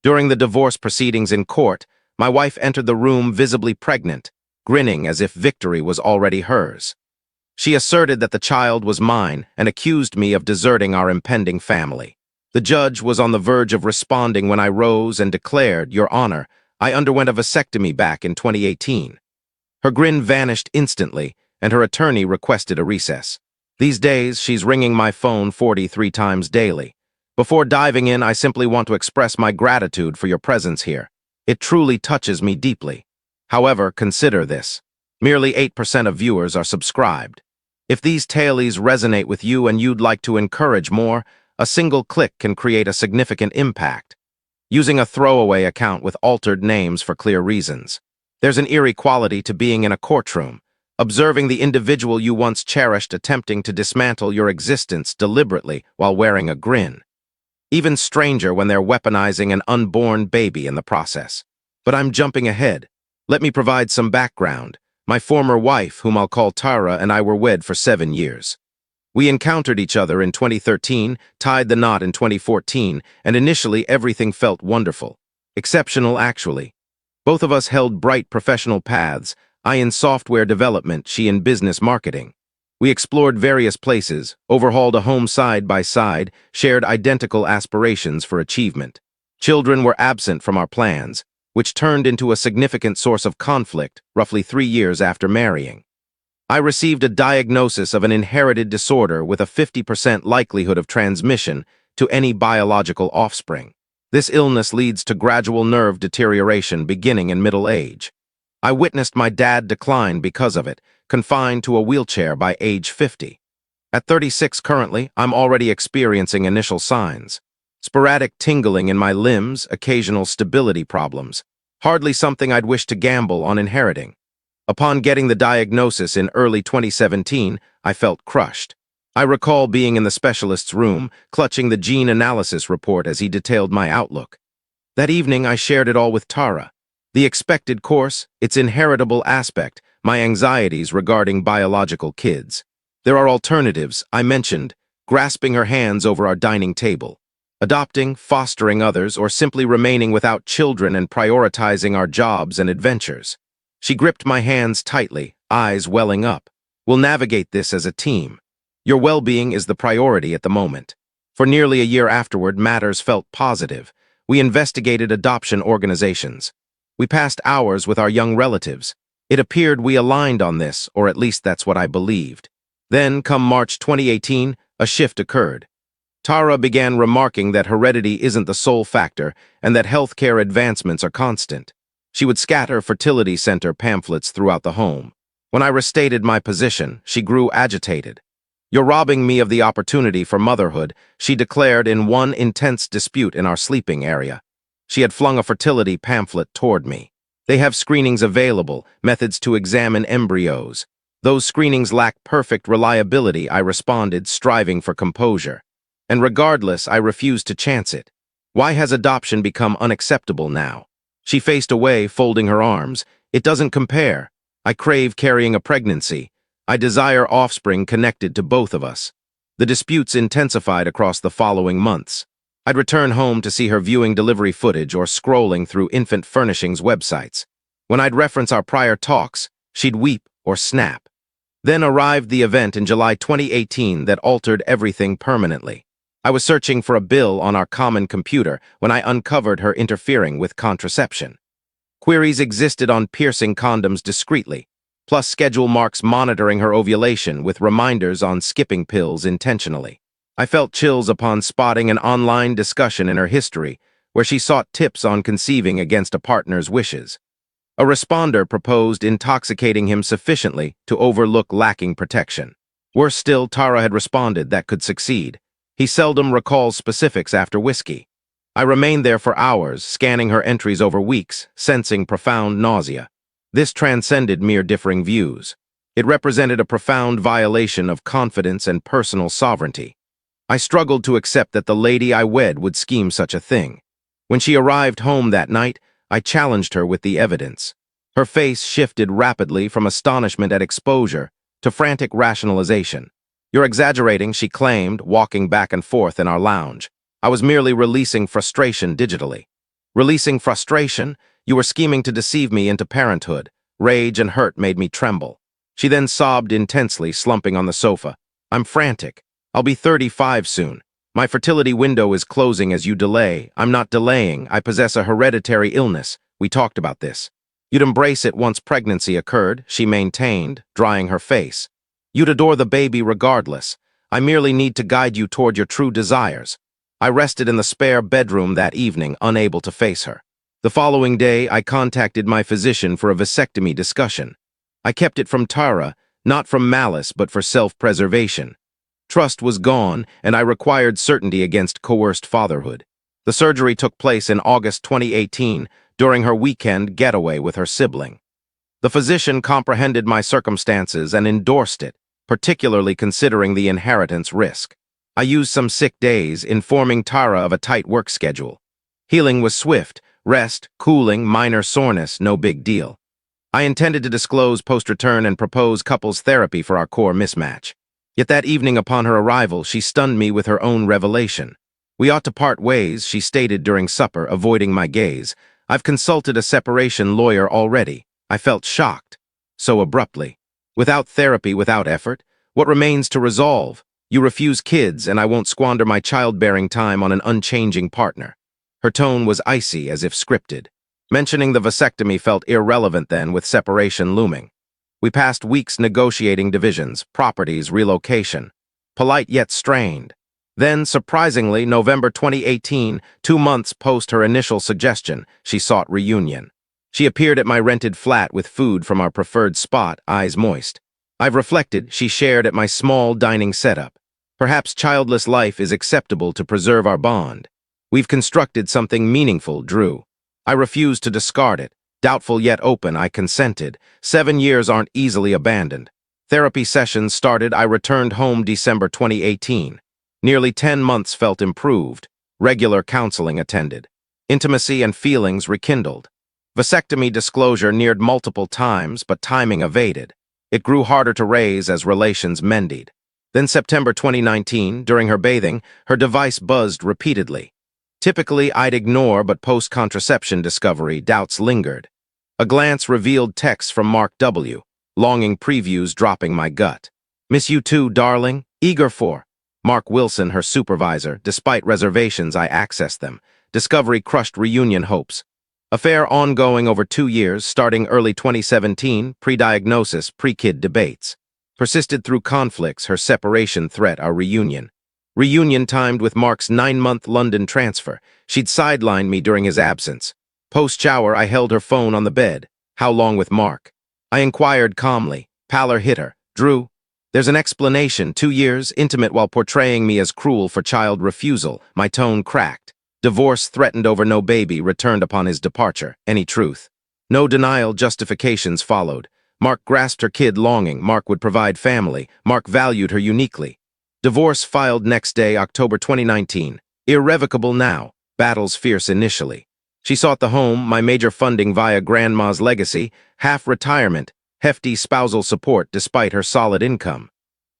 During the divorce proceedings in court, my wife entered the room visibly pregnant, grinning as if victory was already hers. She asserted that the child was mine and accused me of deserting our impending family. The judge was on the verge of responding when I rose and declared, "Your Honor, I underwent a vasectomy back in 2018. Her grin vanished instantly, and her attorney requested a recess. These days, she's ringing my phone 43 times daily. Before diving in, I simply want to express my gratitude for your presence here. It truly touches me deeply. However, consider this. Merely 8% of viewers are subscribed. If these tales resonate with you and you'd like to encourage more, a single click can create a significant impact. Using a throwaway account with altered names for clear reasons. There's an eerie quality to being in a courtroom, observing the individual you once cherished attempting to dismantle your existence deliberately while wearing a grin. Even stranger when they're weaponizing an unborn baby in the process. But I'm jumping ahead. Let me provide some background. My former wife, whom I'll call Tara, and I were wed for 7 years. We encountered each other in 2013, tied the knot in 2014, and initially everything felt wonderful. Exceptional, actually. Both of us held bright professional paths, I in software development, she in business marketing. We explored various places, overhauled a home side by side, shared identical aspirations for achievement. Children were absent from our plans, which turned into a significant source of conflict roughly 3 years after marrying. I received a diagnosis of an inherited disorder with a 50% likelihood of transmission to any biological offspring. This illness leads to gradual nerve deterioration beginning in middle age. I witnessed my dad decline because of it, confined to a wheelchair by age 50. At 36 currently, I'm already experiencing initial signs. Sporadic tingling in my limbs, occasional stability problems. Hardly something I'd wish to gamble on inheriting. Upon getting the diagnosis in early 2017, I felt crushed. I recall being in the specialist's room, clutching the gene analysis report as he detailed my outlook. That evening, I shared it all with Tara. The expected course, its inheritable aspect, my anxieties regarding biological kids. There are alternatives, I mentioned, grasping her hands over our dining table. Adopting, fostering others, or simply remaining without children and prioritizing our jobs and adventures. She gripped my hands tightly, eyes welling up. We'll navigate this as a team. Your well-being is the priority at the moment. For nearly a year afterward, matters felt positive. We investigated adoption organizations. We passed hours with our young relatives. It appeared we aligned on this, or at least that's what I believed. Then, come March 2018, a shift occurred. Tara began remarking that heredity isn't the sole factor and that healthcare advancements are constant. She would scatter fertility center pamphlets throughout the home. When I restated my position, she grew agitated. "You're robbing me of the opportunity for motherhood," she declared in one intense dispute in our sleeping area. She had flung a fertility pamphlet toward me. "They have screenings available, methods to examine embryos. Those screenings lack perfect reliability," I responded, striving for composure. "And regardless, I refuse to chance it. Why has adoption become unacceptable now?" She faced away, folding her arms. "It doesn't compare. I crave carrying a pregnancy. I desire offspring connected to both of us." The disputes intensified across the following months. I'd return home to see her viewing delivery footage or scrolling through infant furnishings websites. When I'd reference our prior talks, she'd weep or snap. Then arrived the event in July 2018 that altered everything permanently. I was searching for a bill on our common computer when I uncovered her interfering with contraception. Queries existed on piercing condoms discreetly, plus schedule marks monitoring her ovulation with reminders on skipping pills intentionally. I felt chills upon spotting an online discussion in her history where she sought tips on conceiving against a partner's wishes. A responder proposed intoxicating him sufficiently to overlook lacking protection. Worse still, Tara had responded that could succeed. He seldom recalls specifics after whiskey. I remained there for hours, scanning her entries over weeks, sensing profound nausea. This transcended mere differing views. It represented a profound violation of confidence and personal sovereignty. I struggled to accept that the lady I wed would scheme such a thing. When she arrived home that night, I challenged her with the evidence. Her face shifted rapidly from astonishment at exposure to frantic rationalization. "You're exaggerating," she claimed, walking back and forth in our lounge. I was merely releasing frustration digitally. Releasing frustration, you were scheming to deceive me into parenthood. Rage and hurt made me tremble. She then sobbed intensely, slumping on the sofa. I'm frantic. I'll be 35 soon. My fertility window is closing as you delay. I'm not delaying. I possess a hereditary illness. We talked about this. You'd embrace it once pregnancy occurred, she maintained, drying her face. You'd adore the baby regardless. I merely need to guide you toward your true desires. I rested in the spare bedroom that evening, unable to face her. The following day, I contacted my physician for a vasectomy discussion. I kept it from Tara, not from malice but for self-preservation. Trust was gone, and I required certainty against coerced fatherhood. The surgery took place in August 2018, during her weekend getaway with her sibling. The physician comprehended my circumstances and endorsed it, particularly considering the inheritance risk. I used some sick days, informing Tara of a tight work schedule. Healing was swift, rest, cooling, minor soreness, no big deal. I intended to disclose post-return and propose couples therapy for our core mismatch. Yet that evening upon her arrival, she stunned me with her own revelation. We ought to part ways, she stated during supper, avoiding my gaze. I've consulted a separation lawyer already. I felt shocked. So abruptly. Without therapy, without effort, what remains to resolve? You refuse kids, and I won't squander my childbearing time on an unchanging partner. Her tone was icy, as if scripted. Mentioning the vasectomy felt irrelevant then, with separation looming. We passed weeks negotiating divisions, properties, relocation. Polite yet strained. Then, surprisingly, November 2018, 2 months post her initial suggestion, she sought reunion. She appeared at my rented flat with food from our preferred spot, eyes moist. I've reflected, she shared at my small dining setup. Perhaps childless life is acceptable to preserve our bond. We've constructed something meaningful, Drew. I refused to discard it. Doubtful yet open, I consented. 7 years aren't easily abandoned. Therapy sessions started. I returned home December 2018. Nearly 10 months felt improved. Regular counseling attended. Intimacy and feelings rekindled. Vasectomy disclosure neared multiple times, but timing evaded. It grew harder to raise as relations mended. Then September 2019, during her bathing, her device buzzed repeatedly. Typically, I'd ignore, but post-contraception discovery, doubts lingered. A glance revealed texts from Mark W., longing previews dropping my gut. Miss you too, darling, eager for. Mark Wilson, her supervisor. Despite reservations, I accessed them. Discovery crushed reunion hopes. Affair ongoing over 2 years, starting early 2017, pre-diagnosis, pre-kid debates. Persisted through conflicts, her separation threat, our reunion. Reunion timed with Mark's 9-month London transfer. She'd sidelined me during his absence. Post-shower, I held her phone on the bed. How long with Mark? I inquired calmly. Pallor hit her. Drew, there's an explanation. 2 years, intimate while portraying me as cruel for child refusal. My tone cracked. Divorce threatened over no baby, returned upon his departure. Any truth? No denial, justifications followed. Mark grasped her kid longing. Mark would provide family. Mark valued her uniquely. Divorce filed next day, October 2019. Irrevocable now. Battles fierce initially. She sought the home, my major funding via grandma's legacy, half retirement, hefty spousal support despite her solid income.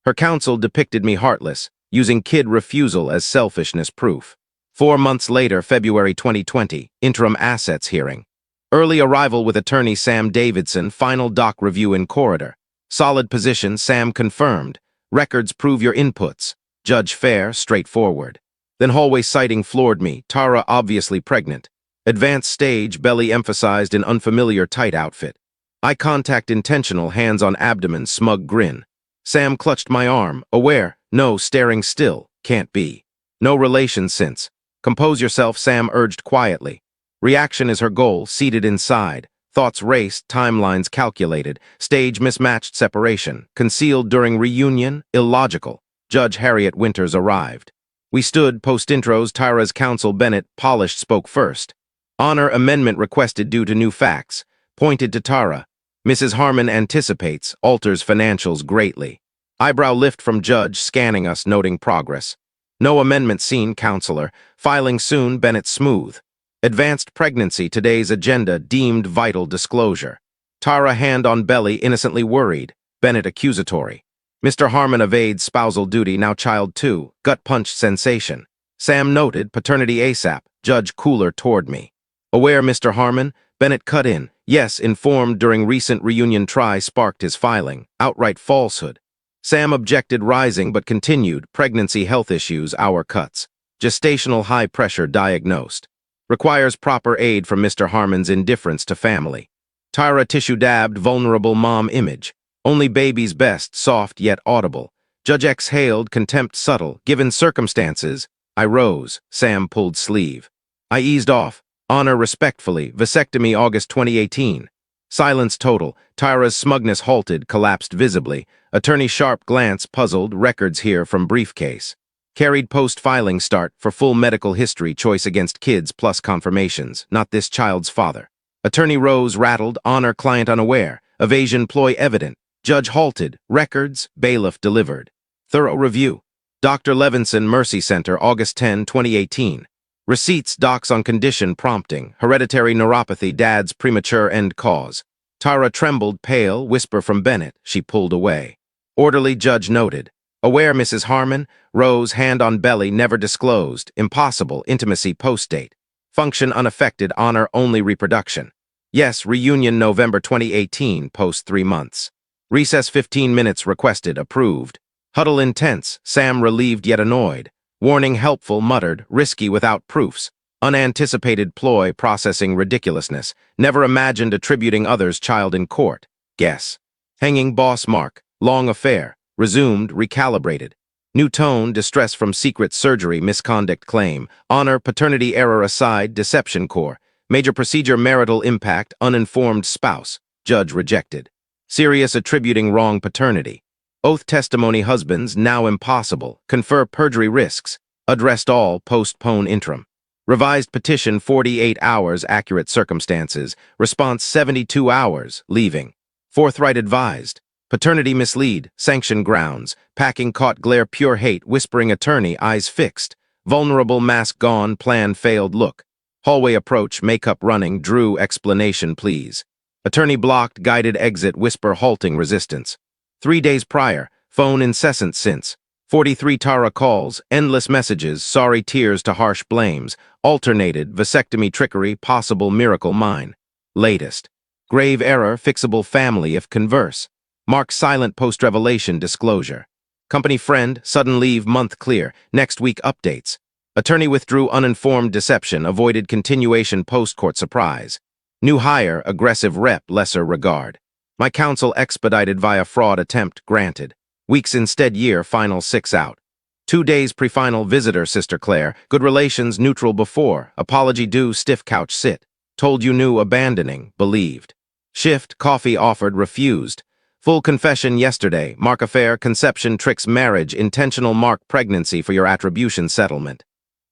Her counsel depicted me heartless, using kid refusal as selfishness proof. 4 months later, February 2020, interim assets hearing. Early arrival with attorney Sam Davidson, final doc review in corridor. Solid position, Sam confirmed. Records prove your inputs. Judge fair, straightforward. Then hallway sighting floored me, Tara obviously pregnant. Advanced stage, belly emphasized in unfamiliar tight outfit. Eye contact intentional, hands on abdomen, smug grin. Sam clutched my arm, aware, no, staring still, can't be. No relation since. Compose yourself, Sam urged quietly. Reaction is her goal, seated inside. Thoughts raced, timelines calculated, stage mismatched separation, concealed during reunion, illogical. Judge Harriet Winters arrived. We stood, post-intros, Tara's counsel Bennett, polished, spoke first. Honor amendment requested due to new facts. Pointed to Tara. Mrs. Harmon anticipates, alters financials greatly. Eyebrow lift from judge, scanning us, noting progress. No amendment seen, counselor. Filing soon, Bennett smooth. Advanced pregnancy, today's agenda, deemed vital disclosure. Tara hand on belly, innocently worried. Bennett accusatory. Mr. Harmon evades spousal duty, now child 2. Gut punch sensation. Sam noted, paternity ASAP. Judge cooler toward me. Aware, Mr. Harmon? Bennett cut in. Yes, informed during recent reunion try sparked his filing. Outright falsehood. Sam objected, rising, but continued. Pregnancy health issues, hour cuts. Gestational high pressure diagnosed. Requires proper aid from Mr. Harmon's indifference to family. Tyra tissue dabbed, vulnerable mom image. Only baby's best, soft yet audible. Judge exhaled, contempt subtle. Given circumstances, I rose. Sam pulled sleeve. I eased off. Honor respectfully. Vasectomy August 2018. Silence total. Tyra's smugness halted, collapsed visibly. Attorney sharp glance, puzzled. Records here from briefcase. Carried post-filing start for full medical history choice against kids plus confirmations. Not this child's father. Attorney rose, rattled. Honor client unaware. Evasion ploy evident. Judge halted. Records. Bailiff delivered. Thorough review. Dr. Levinson, Mercy Center, August 10, 2018. Receipts, docs on condition prompting. Hereditary neuropathy, dad's premature end cause. Tyra trembled, pale, whisper from Bennett. She pulled away. Orderly judge noted. Aware, Mrs. Harmon. Rose, hand on belly, never disclosed. Impossible, intimacy post-date. Function unaffected, honor only reproduction. Yes, reunion November 2018, post 3 months. Recess 15 minutes requested, approved. Huddle intense, Sam relieved yet annoyed. Warning helpful, muttered, risky without proofs. Unanticipated ploy, processing ridiculousness. Never imagined attributing others' child in court. Guess. Hanging boss mark. Long affair. Resumed, recalibrated. New tone, distress from secret surgery, misconduct claim. Honor, paternity error aside, deception core. Major procedure, marital impact, uninformed spouse. Judge rejected. Serious attributing wrong paternity. Oath testimony husbands, now impossible. Confer perjury risks. Addressed all, postpone interim. Revised petition 48 hours, accurate circumstances. Response 72 hours, leaving. Forthright advised. Paternity mislead, sanction grounds. Packing caught glare pure hate, whispering attorney, eyes fixed. Vulnerable mask gone, plan failed look. Hallway approach, makeup running, drew explanation please. Attorney blocked, guided exit, whisper halting resistance. 3 days prior, phone incessant since. 43 Tara calls, endless messages, sorry tears to harsh blames. Alternated, vasectomy trickery, possible miracle mine. Latest. Grave error, fixable family if converse. Mark silent post-revelation disclosure. Company friend, sudden leave month clear, next week updates. Attorney withdrew uninformed deception, avoided continuation post-court surprise. New hire, aggressive rep, lesser regard. My counsel expedited via fraud attempt, granted. Weeks instead year, final 6 out. 2 days pre-final visitor, Sister Claire. Good relations, neutral before. Apology due, stiff couch sit. Told you knew, abandoning, believed. Shift, coffee offered, refused. Full confession yesterday, mark affair, conception, tricks, marriage, intentional mark pregnancy for your attribution settlement.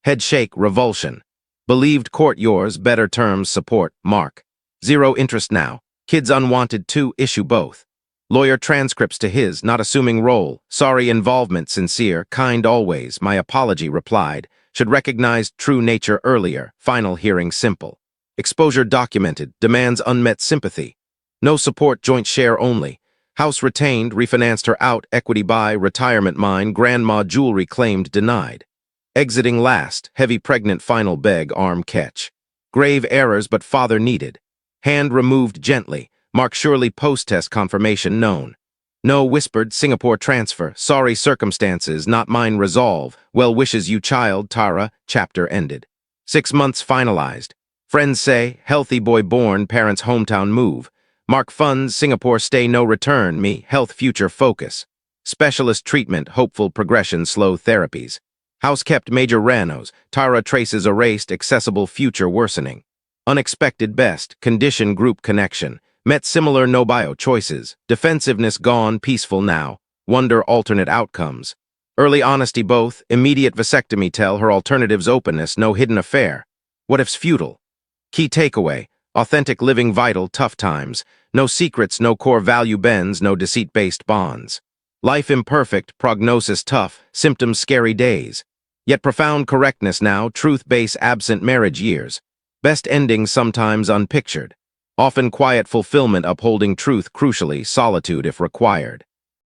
Head shake, revulsion. Believed court yours, better terms, support, mark. Zero interest now. Kids unwanted 2, issue both. Lawyer transcripts to his, not assuming role. Sorry involvement, sincere, kind always. My apology replied. Should recognize true nature earlier. Final hearing simple. Exposure documented. Demands unmet sympathy. No support, joint share only. House retained, refinanced her out, equity buy, retirement mine, grandma jewelry claimed, denied. Exiting last, heavy pregnant final beg, arm catch. Grave errors but father needed. Hand removed gently. Mark surely post-test confirmation known. No whispered Singapore transfer. Sorry circumstances, not mine resolve. Well wishes you child, Tara. Chapter ended. 6 months finalized. Friends say, healthy boy born, parents hometown move. Mark funds, Singapore stay no return, me, health future focus. Specialist treatment, hopeful progression, slow therapies. House kept major ranos, Tara traces erased, accessible future worsening. Unexpected best, condition group connection. Met similar no bio choices. Defensiveness gone, peaceful now. Wonder alternate outcomes. Early honesty both, immediate vasectomy tell her alternatives openness, no hidden affair. What if's futile? Key takeaway, authentic living vital, tough times. No secrets, no core value bends, no deceit-based bonds. Life imperfect, prognosis tough, symptoms scary days. Yet profound correctness now, truth base absent marriage years. Best endings sometimes unpictured. Often quiet fulfillment upholding truth crucially, solitude if required.